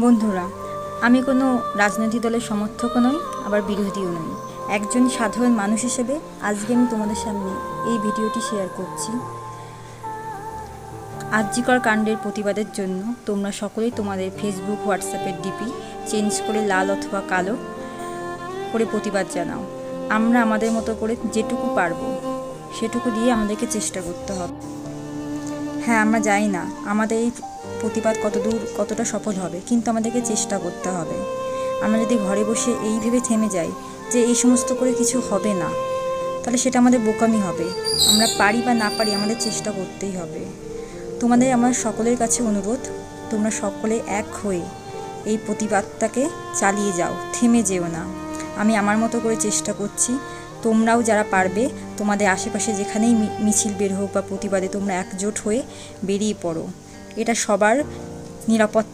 বন্ধুরা, আমি কোনো রাজনৈতিক দলের সমর্থকও নই, আবার বিরোধীও নই। একজন সাধারণ মানুষ হিসেবে আজকে আমি তোমাদের সামনে এই ভিডিওটি শেয়ার করছি। আরজিকর কাণ্ডের প্রতিবাদের জন্য তোমরা সকলেই তোমাদের ফেসবুক, হোয়াটসঅ্যাপের ডিপি চেঞ্জ করে লাল অথবা কালো করে প্রতিবাদ জানাও। আমরা আমাদের মতো করে যেটুকু পারবো সেটুকু দিয়ে আমাদেরকে চেষ্টা করতে হবে। হ্যাঁ, আমরা জানি না আমাদের এই প্রতিবাদ কতটা সফল হবে, কিন্তু আমাদেরকে চেষ্টা করতে হবে। আমরা যদি ঘরে বসে এই ভেবে থেমে যাই যে এই সমস্ত করে কিছু হবে না, তাহলে সেটা আমাদের বোকামি হবে। আমরা পারি বা না পারি, আমাদের চেষ্টা করতেই হবে। তোমাদের আমার সকলের কাছে অনুরোধ, তোমরা সকলে এক হয়ে এই প্রতিবাদটাকে চালিয়ে যাও, থেমে যেও না। আমি আমার মতো করে চেষ্টা করছি, তোমরাও যারা পারবে তোমাদের আশেপাশে যেখানেই মিছিল বের হোক বা প্রতিবাদে তোমরা একজোট হয়ে বেরিয়ে পড়ো। এটা সবার নিরাপত্তা